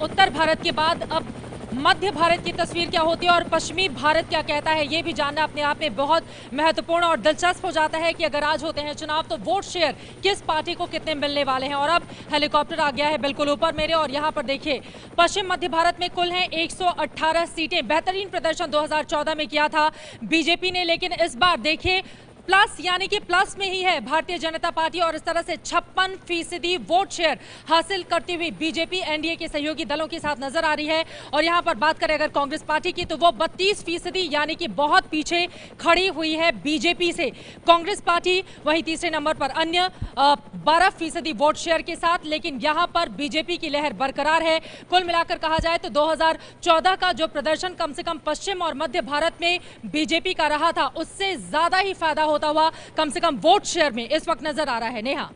उत्तर भारत के बाद अब मध्य भारत की तस्वीर क्या होती है और पश्चिमी भारत क्या कहता है, ये भी जानना अपने आप में बहुत महत्वपूर्ण और दिलचस्प हो जाता है कि अगर आज होते हैं चुनाव तो वोट शेयर किस पार्टी को कितने मिलने वाले हैं। और अब हेलीकॉप्टर आ गया है बिल्कुल ऊपर मेरे, और यहाँ पर देखिए पश्चिम मध्य भारत में कुल हैं 118 सीटें। बेहतरीन प्रदर्शन 2014 में किया था बीजेपी ने, लेकिन इस बार देखिए प्लस यानी कि प्लस में ही है भारतीय जनता पार्टी, और इस तरह से 56% वोट शेयर हासिल करती हुई बीजेपी एनडीए के सहयोगी दलों के साथ नजर आ रही है। और यहां पर बात करें अगर कांग्रेस पार्टी की तो वो 32% यानी कि बहुत पीछे खड़ी हुई है बीजेपी से कांग्रेस पार्टी। वहीं तीसरे नंबर पर अन्य 12% वोट शेयर के साथ, लेकिन यहां पर बीजेपी की लहर बरकरार है। कुल मिलाकर कहा जाए तो 2014 का जो प्रदर्शन कम से कम पश्चिम और मध्य भारत में बीजेपी का रहा था, उससे ज्यादा ही फायदा होता हुआ कम से कम वोट शेयर में इस वक्त नजर आ रहा है। नेहा,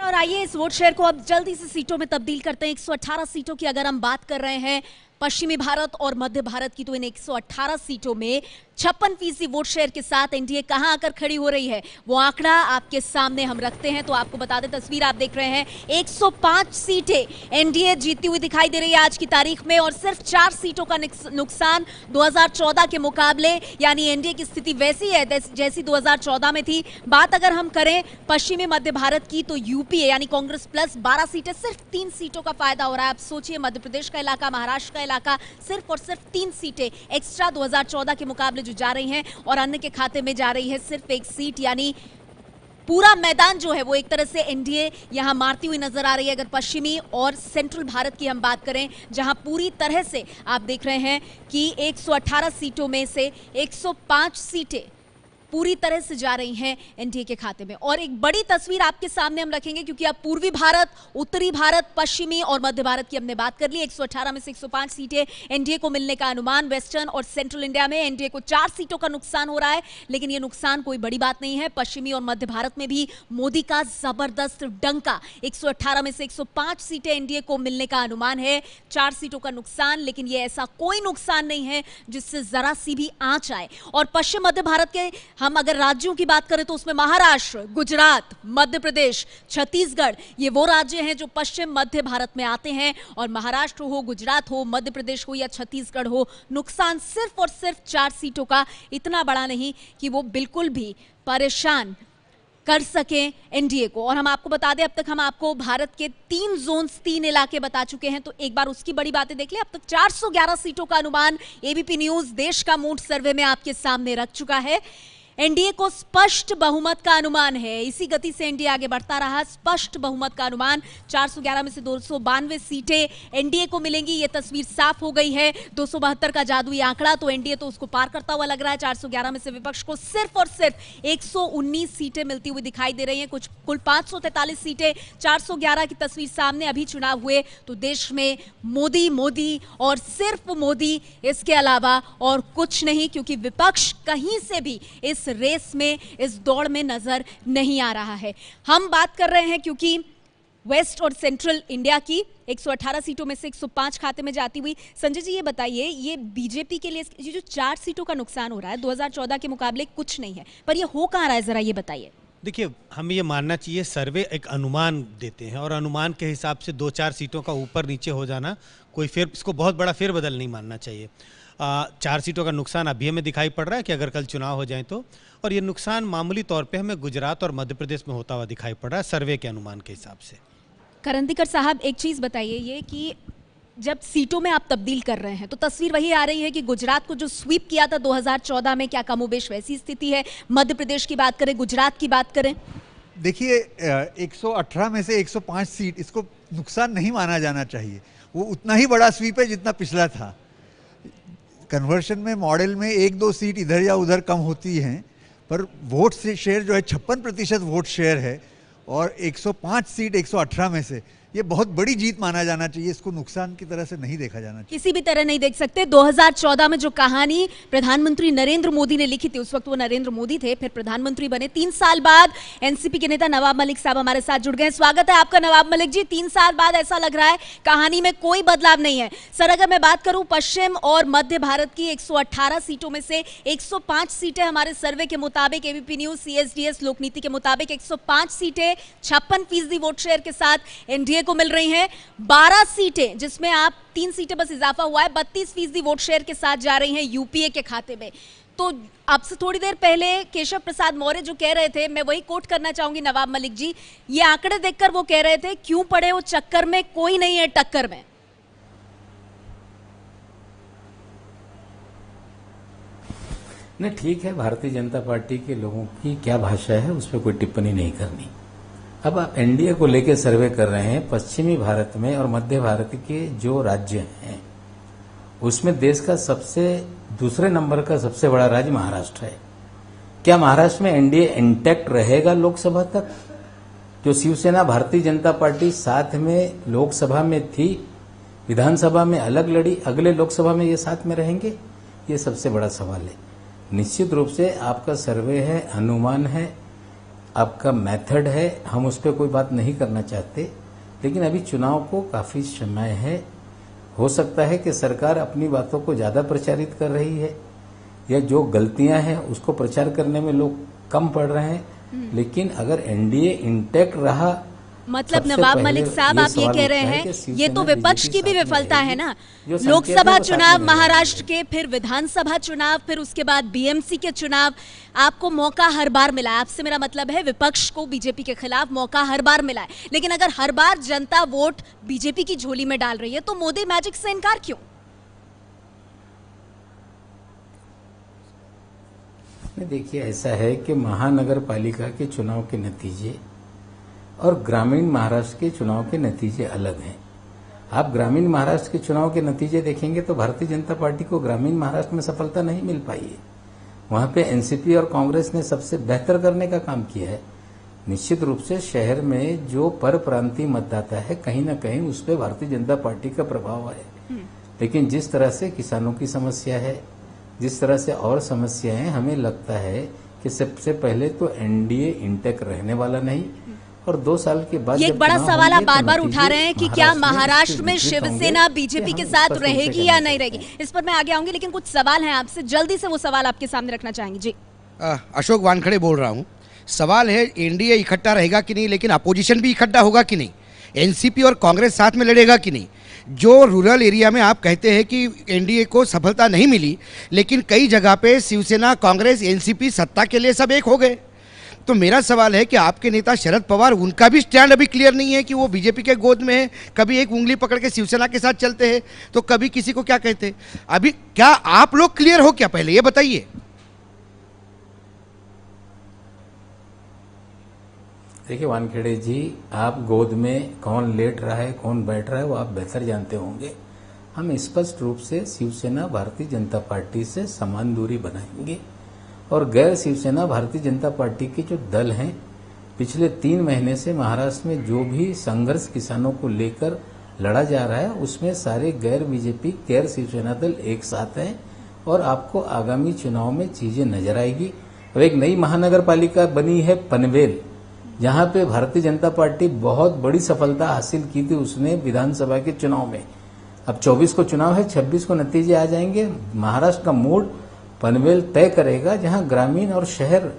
और आइए इस वोट शेयर को अब जल्दी से सीटों में तब्दील करते हैं। 118 सीटों की अगर हम बात कर रहे हैं पश्चिमी भारत और मध्य भारत की, तो इन 118 सीटों में 56% वोट शेयर के साथ एनडीए कहां आकर खड़ी हो रही है, वो आंकड़ा आपके सामने हम रखते हैं। तो आपको बता दें, तस्वीर आप देख रहे हैं, 105 सीटें एनडीए जीतती हुई दिखाई दे रही है आज की तारीख में, और सिर्फ 4 सीटों का नुकसान 2014 के मुकाबले, यानी एनडीए की स्थिति वैसी है जैसी 2014 में थी। बात अगर हम करें पश्चिमी मध्य भारत की, तो यूपीए यानी कांग्रेस प्लस 12 सीटें, सिर्फ 3 सीटों का फायदा हो रहा है। आप सोचिए, मध्य प्रदेश का इलाका, महाराष्ट्र का इलाका, सिर्फ और सिर्फ 3 सीटें एक्स्ट्रा 2014 के मुकाबले जो जा रही हैं, और अन्य के खाते में जा रही है सिर्फ 1 सीट, यानी पूरा मैदान जो है वो एक तरह से एनडीए यहां मारती हुई नजर आ रही है। अगर पश्चिमी और सेंट्रल भारत की हम बात करें, जहां पूरी तरह से आप देख रहे हैं कि 118 सीटों में से 105 सीटें पूरी तरह से जा रही हैं एनडीए के खाते में। और एक बड़ी तस्वीर आपके सामने हम रखेंगे, क्योंकि अब पूर्वी भारत, उत्तरी भारत, पश्चिमी और मध्य भारत की हमने बात कर ली। 118 में से 105 सीटें एनडीए को मिलने का अनुमान। वेस्टर्न और सेंट्रल इंडिया में एनडीए को 4 सीटों का नुकसान हो रहा है, लेकिन यह नुकसान कोई बड़ी बात नहीं है। पश्चिमी और मध्य भारत में भी मोदी का जबरदस्त डंका, 118 में से 105 सीटें एनडीए को मिलने का अनुमान है, 4 सीटों का नुकसान, लेकिन यह ऐसा कोई नुकसान नहीं है जिससे जरा सी भी आंच आए। और पश्चिम मध्य भारत के हम अगर राज्यों की बात करें तो उसमें महाराष्ट्र, गुजरात, मध्य प्रदेश, छत्तीसगढ़, ये वो राज्य हैं जो पश्चिम मध्य भारत में आते हैं। और महाराष्ट्र हो, गुजरात हो, मध्य प्रदेश हो या छत्तीसगढ़ हो, नुकसान सिर्फ और सिर्फ 4 सीटों का, इतना बड़ा नहीं कि वो बिल्कुल भी परेशान कर सके एनडीए को। और हम आपको बता दें, अब तक हम आपको भारत के 3 जोन्स, 3 इलाके बता चुके हैं, तो एक बार उसकी बड़ी बातें देख लें। अब तक 411 सीटों का अनुमान एबीपी न्यूज देश का मूड सर्वे में आपके सामने रख चुका है। एनडीए को स्पष्ट बहुमत का अनुमान है, इसी गति से एनडीए आगे बढ़ता रहा। स्पष्ट बहुमत का अनुमान, 411 में से 292 सीटें एनडीए को मिलेंगी, ये तस्वीर साफ हो गई है। 272 का जादुई आंकड़ा, तो एनडीए तो उसको पार करता हुआ लग रहा है। 411 में से विपक्ष को सिर्फ और सिर्फ 119 सीटें मिलती हुई दिखाई दे रही हैं। कुल 543 सीटें, 411 की तस्वीर सामने। अभी चुनाव हुए तो देश में मोदी मोदी और सिर्फ मोदी, इसके अलावा और कुछ नहीं, क्योंकि विपक्ष कहीं से भी इस रेस में, इस दौड़ में नजर नहीं आ रहा है। हम बात कर रहे हैं क्योंकि वेस्ट और सेंट्रल इंडिया की 118 सीटों में से 105 खाते में जाती हुई। संजय जी, ये बताइए, ये बीजेपी के लिए ये जो 4 सीटों का नुकसान हो रहा है 2014 के मुकाबले कुछ नहीं है, पर ये हो कहां रहा है, जरा ये बताइए। देखिए, हमें ये मानना चाहिए, सर्वे एक अनुमान देते हैं और अनुमान के हिसाब से 2-4 सीटों का ऊपर नीचे हो जाना कोई फिर इसको बहुत बड़ा फेरबदल नहीं मानना चाहिए। 4 सीटों का नुकसान अभी हमें दिखाई पड़ रहा है कि अगर कल चुनाव हो जाए तो, और ये नुकसान मामूली तौर पे हमें गुजरात और मध्य प्रदेश में होता हुआ दिखाई पड़ रहा है सर्वे के अनुमान के हिसाब से। करंदीकर साहब, एक चीज़ बताइए, ये कि जब सीटों में आप तब्दील कर रहे हैं तो तस्वीर वही आ रही है कि गुजरात को जो स्वीप किया था 2014 में, क्या कमोबेश वैसी स्थिति है? मध्य प्रदेश की बात करें, गुजरात की बात करें, देखिए 118 में से 105 सीट, इसको नुकसान नहीं माना जाना चाहिए। वो उतना ही बड़ा स्वीप है जितना पिछला था। कन्वर्शन में, मॉडल में 1-2 सीट इधर या उधर कम होती हैं, पर वोट से शेयर जो है 56% वोट शेयर है, और 105 सीट 118 में से, ये बहुत बड़ी जीत माना जाना चाहिए। इसको नुकसान की तरह से नहीं देखा जाना चाहिए, किसी भी तरह नहीं देख सकते। 2014 में जो कहानी प्रधानमंत्री नरेंद्र मोदी ने लिखी थी, उस वक्त वो नरेंद्र मोदी थे, फिर प्रधानमंत्री बने। 3 साल बाद एनसीपी के नेता नवाब मलिक साहब हमारे साथ जुड़ गए। स्वागत है आपका नवाब मलिक जी। 3 साल बाद ऐसा लग रहा है कहानी में कोई बदलाव नहीं है। सर, अगर मैं बात करूं पश्चिम और मध्य भारत की 118 सीटों में से 105 सीटें हमारे सर्वे के मुताबिक, एबीपी न्यूज, सीएसडीएस लोकनीति के मुताबिक 105 सीटें 56% वोट शेयर के साथ एनडीए को मिल रही हैं 12 सीटें, जिसमें आप 3 सीटें बस इजाफा हुआ है, 32% वोट शेयर के साथ जा रही हैं यूपीए के खाते में। तो आपसे थोड़ी देर पहले केशव प्रसाद मौर्य जो कह रहे थे, मैं वही कोट करना चाहूंगी नवाब मलिक जी, ये आंकड़े देखकर वो कह रहे थे क्यों पड़े वो चक्कर में, कोई नहीं है टक्कर में। नहीं, ठीक है, भारतीय जनता पार्टी के लोगों की क्या भाषा है उस पर कोई टिप्पणी नहीं करनी। अब आप एनडीए को लेकर सर्वे कर रहे हैं, पश्चिमी भारत में और मध्य भारत के जो राज्य हैं उसमें देश का दूसरे नंबर का सबसे बड़ा राज्य महाराष्ट्र है। क्या महाराष्ट्र में एनडीए इंटैक्ट रहेगा लोकसभा तक? जो शिवसेना भारतीय जनता पार्टी साथ में लोकसभा में थी, विधानसभा में अलग लड़ी, अगले लोकसभा में ये साथ में रहेंगे? ये सबसे बड़ा सवाल है। निश्चित रूप से आपका सर्वे है, अनुमान है, आपका मेथड है, हम उस पर कोई बात नहीं करना चाहते, लेकिन अभी चुनाव को काफी समय है। हो सकता है कि सरकार अपनी बातों को ज्यादा प्रचारित कर रही है या जो गलतियां हैं उसको प्रचार करने में लोग कम पड़ रहे हैं, लेकिन अगर एनडीए इंटैक्ट रहा, मतलब नवाब मलिक साहब आप ये कह रहे हैं ये तो विपक्ष की भी विफलता है ना। लोकसभा चुनाव महाराष्ट्र के, फिर विधानसभा चुनाव, फिर उसके बाद बीएमसी के चुनाव, आपको मौका हर बार मिला है। आपसे मेरा मतलब है विपक्ष को बीजेपी के खिलाफ मौका हर बार मिला है, लेकिन अगर हर बार जनता वोट बीजेपी की झोली में डाल रही है तो मोदी मैजिक से इनकार क्यों? देखिए, ऐसा है कि महानगर पालिका के चुनाव के नतीजे और ग्रामीण महाराष्ट्र के चुनाव के नतीजे अलग हैं। आप ग्रामीण महाराष्ट्र के चुनाव के नतीजे देखेंगे तो भारतीय जनता पार्टी को ग्रामीण महाराष्ट्र में सफलता नहीं मिल पाई है। वहां पे एनसीपी और कांग्रेस ने सबसे बेहतर करने का काम किया है। निश्चित रूप से शहर में जो पर प्रांतीय मतदाता है, कहीं ना कहीं उस पर भारतीय जनता पार्टी का प्रभाव है, लेकिन जिस तरह से किसानों की समस्या है, जिस तरह से और समस्याएं हैं, हमें लगता है कि सबसे पहले तो एनडीए इंटैक्ट रहने वाला नहीं, और 2 साल के बाद ये एक बड़ा सवाल आप बार बार उठा रहे हैं कि क्या महाराष्ट्र में शिवसेना बीजेपी के साथ रहेगी या नहीं रहेगी। इस पर मैं आगे आऊंगी, लेकिन कुछ सवाल हैं आपसे, जल्दी से वो सवाल आपके सामने रखना चाहेंगे। जी, अशोक वानखड़े बोल रहा हूँ। सवाल है एनडीए इकट्ठा रहेगा कि नहीं, लेकिन अपोजिशन भी इकट्ठा होगा कि नहीं, एनसीपी और कांग्रेस साथ में लड़ेगा कि नहीं। जो रूरल एरिया में आप कहते हैं कि एनडीए को सफलता नहीं मिली, लेकिन कई जगह पे शिवसेना, कांग्रेस, एनसीपी सत्ता के लिए सब एक हो गए। तो मेरा सवाल है कि आपके नेता शरद पवार, उनका भी स्टैंड अभी क्लियर नहीं है कि वो बीजेपी के गोद में है, कभी एक उंगली पकड़ के शिवसेना के साथ चलते हैं तो कभी किसी को क्या कहते हैं। अभी क्या आप लोग क्लियर हो क्या, पहले ये बताइए। देखिए वानखेड़े जी, आप गोद में कौन लेट रहा है, कौन बैठ रहा है, वो आप बेहतर जानते होंगे। हम स्पष्ट रूप से शिवसेना भारतीय जनता पार्टी से समान दूरी बनाएंगे, और गैर शिवसेना भारतीय जनता पार्टी के जो दल हैं, पिछले 3 महीने से महाराष्ट्र में जो भी संघर्ष किसानों को लेकर लड़ा जा रहा है, उसमें सारे गैर बीजेपी, गैर शिवसेना दल एक साथ हैं, और आपको आगामी चुनाव में चीजें नजर आएगी। अब एक नई महानगर पालिका बनी है पनवेल, जहां पे भारतीय जनता पार्टी बहुत बड़ी सफलता हासिल की थी उसने विधानसभा के चुनाव में। अब 24 को चुनाव है, 26 को नतीजे आ जाएंगे। महाराष्ट्र का मूड पनवेल तय करेगा, जहां ग्रामीण और शहर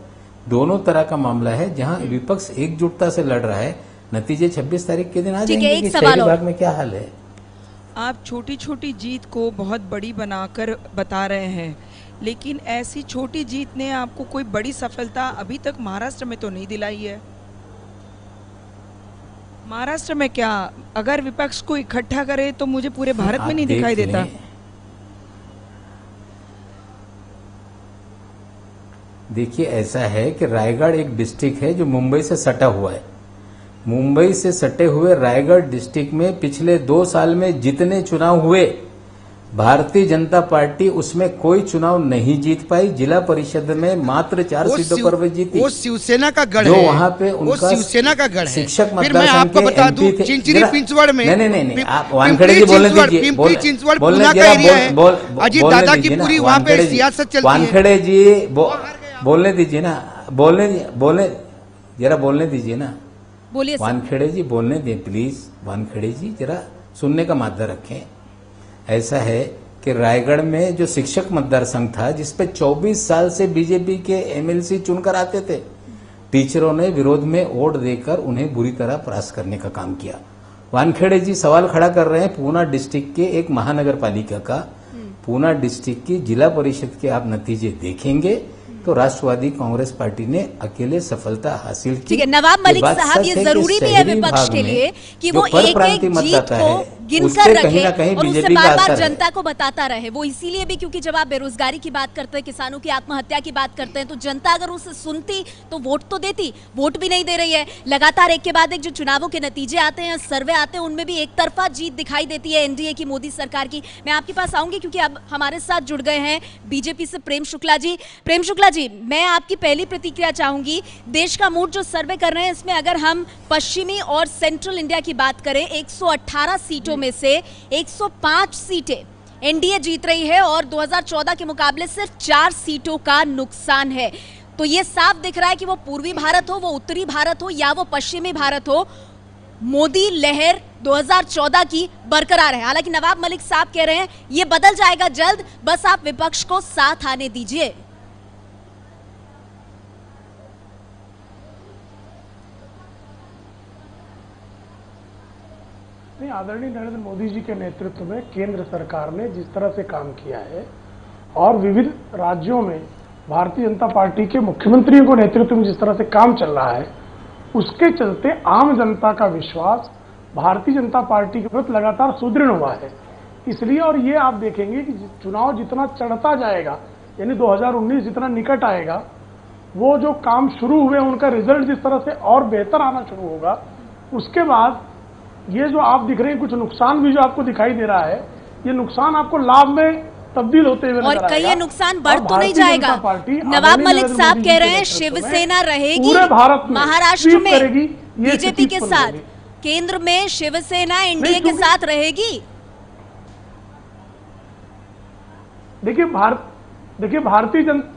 दोनों तरह का मामला है, जहां विपक्ष एकजुटता से लड़ रहा है। नतीजे 26 तारीख के दिन आ जाएंगे कि शहरी भाग में क्या हाल है। आप छोटी छोटी जीत को बहुत बड़ी बनाकर बता रहे हैं, लेकिन ऐसी छोटी जीत ने आपको कोई बड़ी सफलता अभी तक महाराष्ट्र में तो नहीं दिलाई है। महाराष्ट्र में क्या, अगर विपक्ष को इकट्ठा करे तो मुझे पूरे भारत में नहीं दिखाई देता। देखिए, ऐसा है कि रायगढ़ एक डिस्ट्रिक्ट है जो मुंबई से सटा हुआ है। मुंबई से सटे हुए रायगढ़ डिस्ट्रिक्ट में पिछले 2 साल में जितने चुनाव हुए, भारतीय जनता पार्टी उसमें कोई चुनाव नहीं जीत पाई। जिला परिषद में मात्र 4 सीटों पर वे जीती। वो शिवसेना का गढ़ जो है, वहाँ पे उनका शिवसेना का गढ़ है। शिक्षक फिर मैं आपको बता दूं, चिंचरी पिंचवड़ में, नहीं, आप वानखेड़े जी बोलने दीजिए, पिंपरी चिंचवड़ पुणे का एरिया है, अजीत दादा की पूरी वहाँ पे सियासत चलती है। वानखेड़े जी बोलने दीजिए ना, जरा बोलने दीजिए ना, बोलिए। वानखेड़े जी बोलने दें प्लीज। वानखेड़े जी जरा सुनने का मादा रखें। ऐसा है कि रायगढ़ में जो शिक्षक मतदार संघ था, जिसपे 24 साल से बीजेपी के एमएलसी चुनकर आते थे, टीचरों ने विरोध में वोट देकर उन्हें बुरी तरह परास्त करने का काम किया। वानखेड़े जी सवाल खड़ा कर रहे हैं पूना डिस्ट्रिक्ट के एक महानगर पालिका का। पूना डिस्ट्रिक्ट की जिला परिषद के आप नतीजे देखेंगे तो राष्ट्रवादी कांग्रेस पार्टी ने अकेले सफलता हासिल की। ठीक है नवाब मलिक साहब, ये जरूरी नहीं है विपक्ष के लिए कि वो एक एक जीत को गिनकर रखे और उससे बार बार जनता को बताता रहे। वो इसीलिए भी क्योंकि जब आप बेरोजगारी की बात करते हैं, किसानों की आत्महत्या की बात करते हैं, तो जनता अगर उसे सुनती तो वोट तो देती। वोट भी नहीं दे रही है। लगातार एक के बाद एक जो चुनावों के नतीजे आते हैं, सर्वे आते हैं, उनमें भी एक तरफा जीत दिखाई देती है एनडीए की, मोदी सरकार की। मैं आपके पास आऊंगी क्योंकि अब हमारे साथ जुड़ गए हैं बीजेपी से प्रेम शुक्ला जी। प्रेम शुक्ला जी, मैं आपकी पहली प्रतिक्रिया चाहूंगी। देश का मूड जो सर्वे कर रहे हैं, इसमें अगर हम पश्चिमी और सेंट्रल इंडिया की बात करें, 118 सीटों में से 105 सीटें एनडीए जीत रही है और 2014 के मुकाबले सिर्फ 4 सीटों का नुकसान है। तो ये साफ दिख रहा है कि वो पूर्वी भारत हो, वो उत्तरी भारत हो या वो पश्चिमी भारत हो, मोदी लहर 2014 की बरकरार है। हालांकि नवाब मलिक साहब कह रहे हैं ये बदल जाएगा जल्द, बस आप विपक्ष को साथ आने दीजिए। नहीं, आदरणीय नरेंद्र मोदी जी के नेतृत्व में केंद्र सरकार ने जिस तरह से काम किया है और विविध राज्यों में भारतीय जनता पार्टी के मुख्यमंत्रियों को नेतृत्व में जिस तरह से काम चल रहा है, उसके चलते आम जनता का विश्वास भारतीय जनता पार्टी के प्रति लगातार सुदृढ़ हुआ है। इसलिए और ये आप देखेंगे कि चुनाव जितना चढ़ता जाएगा, यानी 2019 जितना निकट आएगा, वो जो काम शुरू हुए उनका रिजल्ट जिस तरह से और बेहतर आना शुरू होगा, उसके बाद ये जो आप दिख रहे हैं कुछ नुकसान भी जो आपको दिखाई दे रहा है, ये नुकसान आपको लाभ में तब्दील होते हुए और कई नुकसान बढ़ तो नहीं जाएगा। नवाब मलिक साहब कह रहे हैं शिवसेना रहेगी पूरे भारत में, महाराष्ट्र में बीजेपी बीजेपी के साथ, केंद्र में शिवसेना एनडीए के साथ रहेगी। देखिए भारतीय जनता,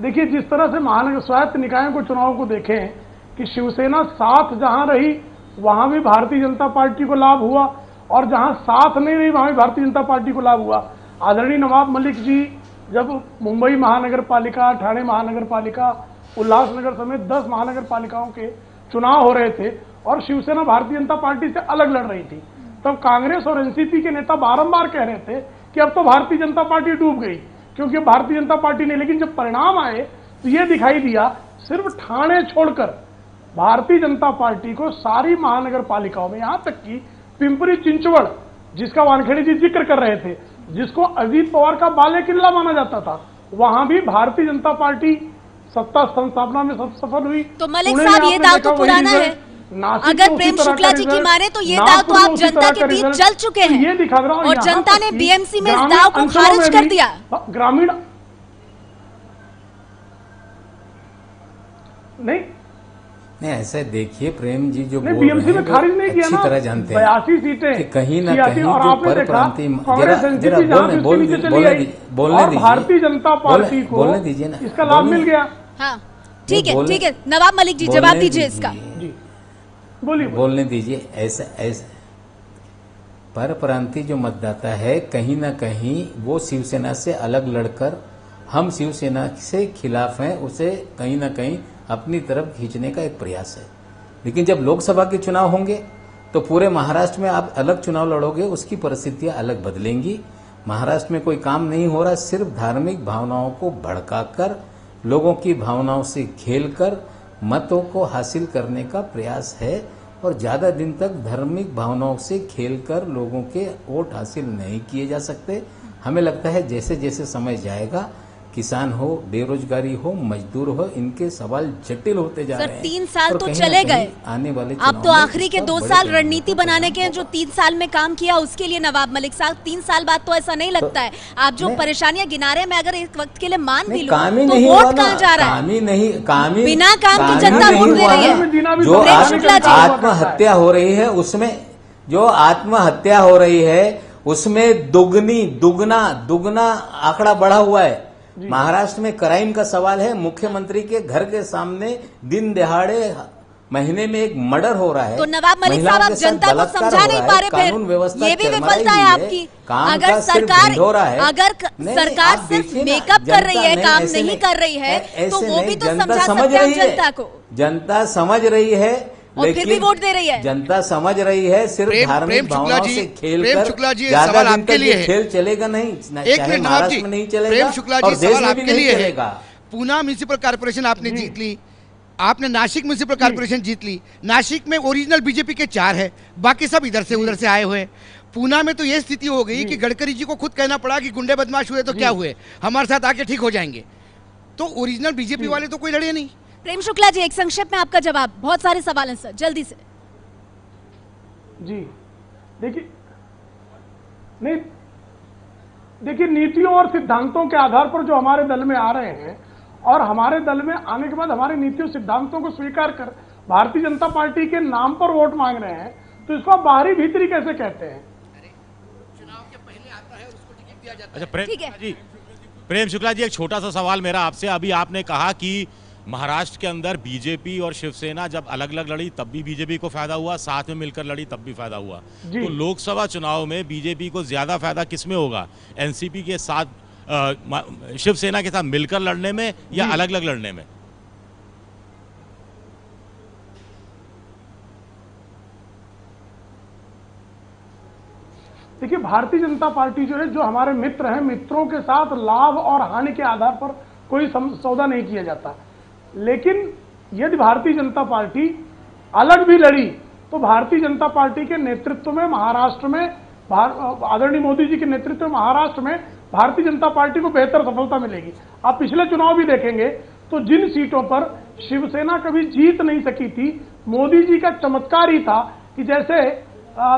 देखिए जिस तरह से महानगर स्वायत्त निकायों को चुनाव को देखें कि शिवसेना साथ जहां रही वहां भी भारतीय जनता पार्टी को लाभ हुआ और जहां साथ नहीं रही वहां भी भारतीय जनता पार्टी को लाभ हुआ। आदरणीय नवाब मलिक जी जब मुंबई महानगर पालिका, ठाणे महानगर पालिका, उल्लासनगर समेत 10 महानगर पालिकाओं के चुनाव हो रहे थे और शिवसेना भारतीय जनता पार्टी से अलग लड़ रही थी, तब कांग्रेस और एनसीपी के नेता बारंबार कह रहे थे कि अब तो भारतीय जनता पार्टी डूब गई क्योंकि भारतीय जनता पार्टी नहीं। लेकिन जब परिणाम आए तो ये दिखाई दिया सिर्फ ठाणे छोड़कर भारतीय जनता पार्टी को सारी महानगर पालिकाओं में, यहां तक कि पिंपरी चिंचवड़ जिसका वानखेड़े जी जिक्र कर रहे थे, जिसको अजीत पवार का बाले किल्ला माना जाता था, वहां भी भारतीय जनता पार्टी सत्ता संस्थापना में सफल हुई। तो मलिक साहब ये दाव तो पुराना है। अगर प्रेम शुक्ला जी की माने तो ये दाव तो आप जनता के बीच चल चुके हैं, ये दिखा रहा हूं और जनता ने बीएमसी में इस दाव को खारिज कर दिया। ग्रामीण नहीं ऐसे देखिए प्रेम जी जो बोल बीएमसी रहे में खारिज नहीं किया अच्छी ना, तरह जानते हैं 82 सीटें कि कहीं ना कहीं और जो आपने पर देखा प्रांतीय कांग्रेस बोलने दीजिए भारतीय जनता पार्टी को बोलने दीजिए ना, इसका लाभ मिल गया। हाँ ठीक है नवाब मलिक जी जवाब दीजिए इसका। बोलिए बोलने दीजिए। ऐसा पर प्रांतीय जो मतदाता है कहीं ना कहीं वो शिवसेना से अलग लड़कर हम शिवसेना से खिलाफ हैं, उसे कहीं ना कहीं अपनी तरफ खींचने का एक प्रयास है। लेकिन जब लोकसभा के चुनाव होंगे तो पूरे महाराष्ट्र में आप अलग चुनाव लड़ोगे, उसकी परिस्थितियां अलग बदलेंगी। महाराष्ट्र में कोई काम नहीं हो रहा, सिर्फ धार्मिक भावनाओं को भड़काकर, लोगों की भावनाओं से खेलकर मतों को हासिल करने का प्रयास है और ज्यादा दिन तक धार्मिक भावनाओं से खेलकर लोगों के वोट हासिल नहीं किए जा सकते। हमें लगता है जैसे जैसे समय जाएगा, किसान हो, बेरोजगारी हो, मजदूर हो, इनके सवाल जटिल होते जा रहे हैं। 3 साल तो चले गए, आने वाले अब तो आखिरी के 2 साल रणनीति बनाने के हैं। जो 3 साल में काम किया उसके लिए नवाब मलिक साहब 3 साल बाद तो ऐसा नहीं लगता है। आप जो परेशानियां गिना रहे हैं, मैं अगर एक वक्त के लिए मान भी लूं तो वोट कहाँ जा रहा है? बिना काम की जनता वोट दे रही है। जो आत्महत्या हो रही है उसमें, जो आत्महत्या हो रही है उसमें दुगना आंकड़ा बढ़ा हुआ है। महाराष्ट्र में क्राइम का सवाल है, मुख्यमंत्री के घर के सामने दिन दिहाड़े महीने में एक मर्डर हो रहा है। तो नवाब मलिक साहब आप जनता को समझा नहीं पा रहे, कानून व्यवस्था ये भी विफलता है आपकी। अगर सरकार सिर्फ मेकअप कर रही है, काम नहीं कर रही है, तो वो भी तो समझा सकते हैं जनता को। जनता समझ रही है और फिर भी वोट दे रही है। जनता समझ रही है, सिर्फ धार्मिक भावनाओं से खेल कर शुक्ला जी, ज्यादा सवाल दिन आपके तक लिए ये खेल चलेगा नहीं, चाहे महाराष्ट्र में नहीं चलेगा प्रेम शुक्ला जी, और देश सवाल में भी आपके नहीं लिए चलेगा। पूना म्युनिसिपल कॉर्पोरेशन आपने जीत ली, आपने नासिक म्युनिसिपल कॉर्पोरेशन जीत ली। नासिक में ओरिजिनल बीजेपी के 4 है, बाकी सब इधर से उधर से आए हुए। पूना में तो ये स्थिति हो गई कि गडकरी जी को खुद कहना पड़ा कि गुंडे बदमाश हुए तो क्या हुए, हमारे साथ आके ठीक हो जाएंगे। तो ओरिजिनल बीजेपी वाले तो कोई लड़े नहीं। प्रेम शुक्ला जी, एक संक्षेप में आपका जवाब, बहुत सारे सवाल हैं सर, जल्दी से। जी देखिए, नहीं देखिए, नीतियों और सिद्धांतों के आधार पर जो हमारे दल में आ रहे हैं और हमारे दल में आने के बाद हमारे नीतियों सिद्धांतों को स्वीकार कर भारतीय जनता पार्टी के नाम पर वोट मांग रहे हैं, तो इसको आप बाहरी भीतरी कैसे कहते हैं? अच्छा प्रेम शुक्ला जी, एक छोटा सा सवाल मेरा आपसे। अभी आपने कहा कि महाराष्ट्र के अंदर बीजेपी और शिवसेना जब अलग अलग लड़ी तब भी बीजेपी को फायदा हुआ, साथ में मिलकर लड़ी तब भी फायदा हुआ। तो लोकसभा चुनाव में बीजेपी को ज्यादा फायदा किसमें होगा, एनसीपी के साथ शिवसेना के साथ मिलकर लड़ने में या अलग अलग लड़ने में? देखिए, भारतीय जनता पार्टी जो है, जो हमारे मित्र हैं, मित्रों के साथ लाभ और हानि के आधार पर कोई सौदा नहीं किया जाता। लेकिन यदि भारतीय जनता पार्टी अलग भी लड़ी तो भारतीय जनता पार्टी के नेतृत्व में महाराष्ट्र में, आदरणीय मोदी जी के नेतृत्व में महाराष्ट्र में भारतीय जनता पार्टी को बेहतर सफलता मिलेगी। आप पिछले चुनाव भी देखेंगे तो जिन सीटों पर शिवसेना कभी जीत नहीं सकी थी, मोदी जी का चमत्कार ही था कि जैसे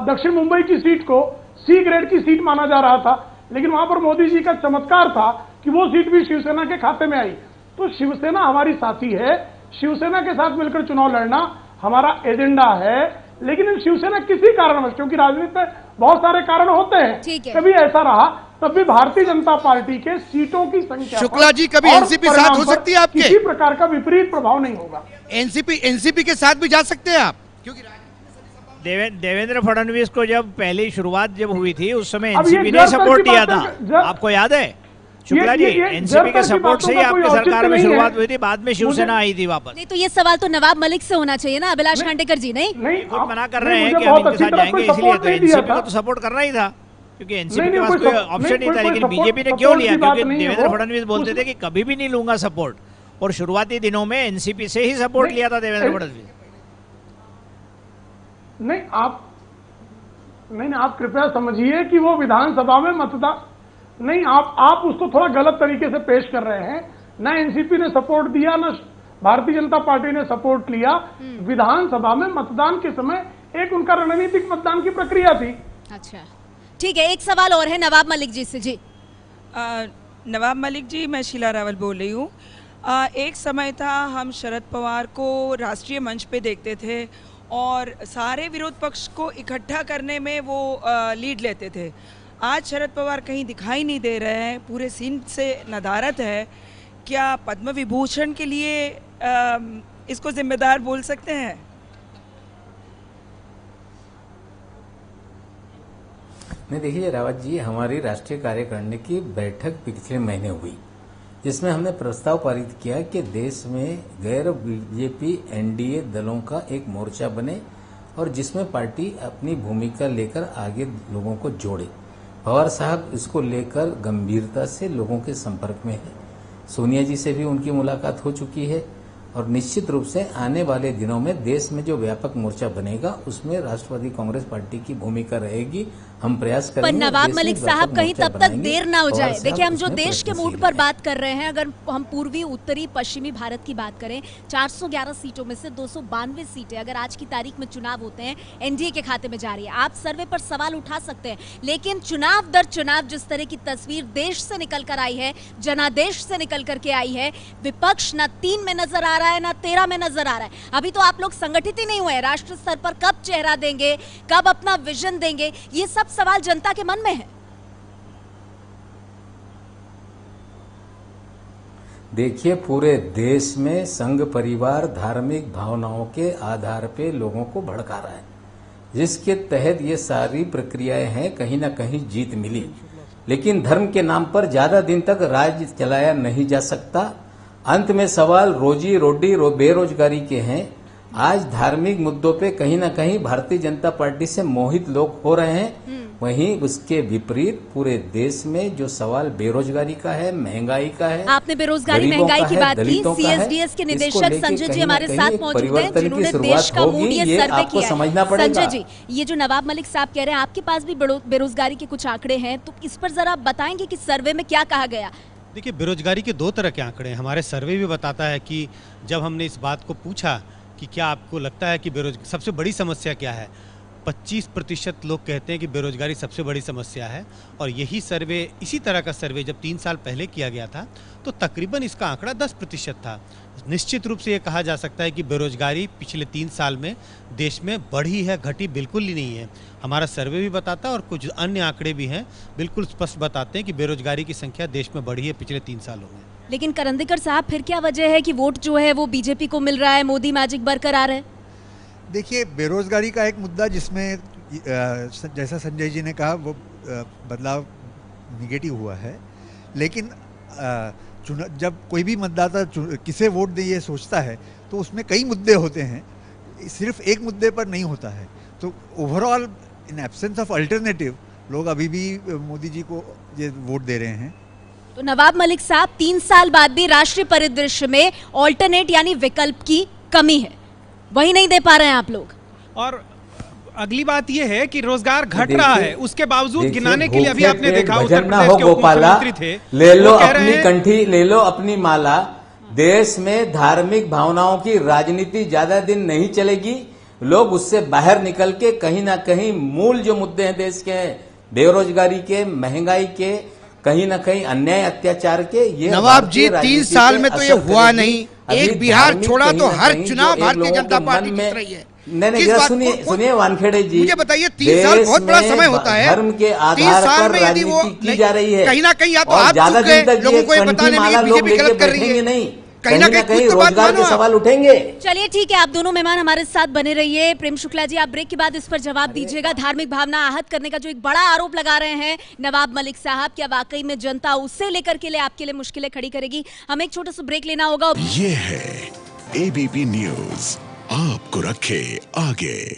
दक्षिण मुंबई की सीट को सी ग्रेड की सीट माना जा रहा था, लेकिन वहां पर मोदी जी का चमत्कार था कि वो सीट भी शिवसेना के खाते में आई। तो शिवसेना हमारी साथी है, शिवसेना के साथ मिलकर चुनाव लड़ना हमारा एजेंडा है। लेकिन शिवसेना किसी कारणवश, क्योंकि राजनीति में बहुत सारे कारण होते हैं, कभी ऐसा रहा तब भी भारतीय जनता पार्टी के सीटों की संख्या शुक्ला जी, कभी एनसीपी साथ हो सकती है आपके? किसी प्रकार का विपरीत प्रभाव नहीं होगा। एनसीपी के साथ भी जा सकते हैं आप, क्योंकि देवेंद्र फडणवीस को जब पहली शुरुआत जब हुई थी उस समय एनसीपी ने सपोर्ट दिया था, आपको याद है शुक्ला जी? एनसीपी के सपोर्ट से ही आपकी सरकार में शुरुआत हुई थी, बाद में शिवसेना आई थी वापस। नहीं तो ये सवाल तो नवाब मलिक से होना चाहिए ना, अभिलाष खांडेकर जी। नहीं खुद मना कर रहे हैं कि हम इनके साथ जाएंगे, इसलिए तो एनसीपी को तो सपोर्ट करना ही था, क्योंकि एनसीपी के पास कोई ऑप्शन नहीं था। लेकिन बीजेपी ने क्यों लिया? क्योंकि देवेंद्र फडणवीस बोलते थे कि कभी भी नहीं लूंगा सपोर्ट, और शुरुआती दिनों में एनसीपी से ही सपोर्ट लिया था देवेंद्र फडणवीस। नहीं आप कृपया समझिए कि वो विधानसभा में मतदान नहीं, आप उसको थोड़ा गलत तरीके से पेश कर रहे हैं। ना एनसीपी ने सपोर्ट दिया, ना भारतीय जनता पार्टी ने सपोर्ट लिया। विधानसभा में मतदान के समय एक उनका रणनीतिक मतदान की प्रक्रिया थी। अच्छा ठीक है, एक सवाल और है नवाब मलिक जी से। जी नवाब मलिक जी, मैं शीला रावल बोल रही हूँ। एक समय था हम शरद पवार को राष्ट्रीय मंच पे देखते थे और सारे विरोध पक्ष को इकट्ठा करने में वो लीड लेते थे। आज शरद पवार कहीं दिखाई नहीं दे रहे हैं, पूरे सीन से नदारत है। क्या पद्म विभूषण के लिए इसको जिम्मेदार बोल सकते हैं? नहीं, देखिए रावत जी, हमारी राष्ट्रीय कार्यकारिणी की बैठक पिछले महीने हुई, जिसमें हमने प्रस्ताव पारित किया कि देश में गैर बीजेपी एनडीए दलों का एक मोर्चा बने और जिसमें पार्टी अपनी भूमिका लेकर आगे लोगों को जोड़े। पवार साहब इसको लेकर गंभीरता से लोगों के संपर्क में है। सोनिया जी से भी उनकी मुलाकात हो चुकी है और निश्चित रूप से आने वाले दिनों में देश में जो व्यापक मोर्चा बनेगा उसमें राष्ट्रवादी कांग्रेस पार्टी की भूमिका रहेगी। हम प्रयास करेंगे। पर नवाब मलिक साहब, कहीं तब तक देर ना हो जाए। देखिए, हम जो देश के मूड पर बात कर रहे हैं, अगर हम पूर्वी, उत्तरी, पश्चिमी भारत की बात करें, 411 सीटों में से 292 सीटें अगर आज की तारीख में चुनाव होते हैं एनडीए के खाते में जा रही है। आप सर्वे पर सवाल उठा सकते हैं, लेकिन चुनाव दर चुनाव जिस तरह की तस्वीर देश से निकल कर आई है, जनादेश से निकल करके आई है, विपक्ष न 3 में नजर आ रहा है, ना 13 में नजर आ रहा है। अभी तो आप लोग संगठित ही नहीं हुए। राष्ट्र स्तर पर कब चेहरा देंगे, कब अपना विजन देंगे, ये सब सवाल जनता के मन में है। देखिए, पूरे देश में संघ परिवार धार्मिक भावनाओं के आधार पे लोगों को भड़का रहा है, जिसके तहत ये सारी प्रक्रियाएं हैं। कहीं ना कहीं जीत मिली, लेकिन धर्म के नाम पर ज्यादा दिन तक राज्य चलाया नहीं जा सकता। अंत में सवाल रोजी रोटी बेरोजगारी के हैं। आज धार्मिक मुद्दों पे कहीं ना कहीं भारतीय जनता पार्टी से मोहित लोग हो रहे हैं। वहीं उसके विपरीत पूरे देश में जो सवाल बेरोजगारी का है, महंगाई का है, आपने बेरोजगारी महंगाई की बात की। सीएसडीएस के निदेशक संजय जी हमारे साथ मौजूद हैं, जिन्होंने देश का मूड ये सर्वे किया है। संजय जी, ये जो नवाब मलिक साहब कह रहे हैं, आपके पास भी बेरोजगारी के कुछ आंकड़े हैं, तो इस पर जरा बताएंगे कि सर्वे में क्या कहा गया? देखिए, बेरोजगारी के 2 तरह के आंकड़े हैं। हमारे सर्वे भी बताता है कि जब हमने इस बात को पूछा कि क्या आपको लगता है कि बेरोजगारी सबसे बड़ी समस्या क्या है, 25% लोग कहते हैं कि बेरोजगारी सबसे बड़ी समस्या है। और यही सर्वे, इसी तरह का सर्वे जब 3 साल पहले किया गया था तो तकरीबन इसका आंकड़ा 10% था। निश्चित रूप से ये कहा जा सकता है कि बेरोजगारी पिछले 3 साल में देश में बढ़ी है, घटी बिल्कुल ही नहीं है। हमारा सर्वे भी बताता है और कुछ अन्य आंकड़े भी हैं, बिल्कुल स्पष्ट बताते हैं कि बेरोजगारी की संख्या देश में बढ़ी है पिछले 3 सालों में। लेकिन करंदीकर साहब, फिर क्या वजह है कि वोट जो है वो बीजेपी को मिल रहा है, मोदी मैजिक बरकरार है? देखिए, बेरोजगारी का एक मुद्दा जिसमें जैसा संजय जी ने कहा वो बदलाव निगेटिव हुआ है, लेकिन जब कोई भी मतदाता किसे वोट दे ये सोचता है तो उसमें कई मुद्दे होते हैं, सिर्फ एक मुद्दे पर नहीं होता है। तो overall in absence of alternative लोग अभी भी मोदी जी को ये वोट दे रहे हैं। तो नवाब मलिक साहब, 3 साल बाद भी राष्ट्रीय परिदृश्य में ऑल्टरनेट यानी विकल्प की कमी है, वही नहीं दे पा रहे हैं आप लोग। और अगली बात यह है कि रोजगार घट रहा है, उसके बावजूद गिनाने के लिए अभी आपने देखा उत्तर प्रदेश के उप मुख्यमंत्री थे, ले लो अपनी कंठी, ले लो अपनी माला। देश में धार्मिक भावनाओं की राजनीति ज्यादा दिन नहीं चलेगी। लोग उससे बाहर निकल के कहीं ना कहीं मूल जो मुद्दे हैं देश के, बेरोजगारी के, महंगाई के, कहीं ना कहीं अन्याय अत्याचार के, ये नवाब जी 3 साल में तो ये हुआ नहीं। एक बिहार छोड़ा तो हर चुनाव भारतीय जनता पार्टी जीत रही है। नहीं, सुनिए वानखेड़े जी, मुझे बताइए, 3 साल बहुत बड़ा समय होता है। धर्म के आधार पर राजनीति की जा रही है, कहीं ना कहीं या तो आप लोगों को ये बताने में बीजेपी गलत कर रही है, नहीं कहीं ना कहीं रोजगार के सवाल उठेंगे। चलिए ठीक है, आप दोनों मेहमान हमारे साथ बने रहिए। प्रेम शुक्ला जी, आप ब्रेक के बाद इस पर जवाब दीजिएगा। धार्मिक भावना आहत करने का जो एक बड़ा आरोप लगा रहे हैं नवाब मलिक साहब, क्या वाकई में जनता उससे लेकर के लिए आपके लिए मुश्किलें खड़ी करेगी? हमें एक छोटा सा ब्रेक लेना होगा। ये है एबीपी न्यूज, आपको रखे आगे।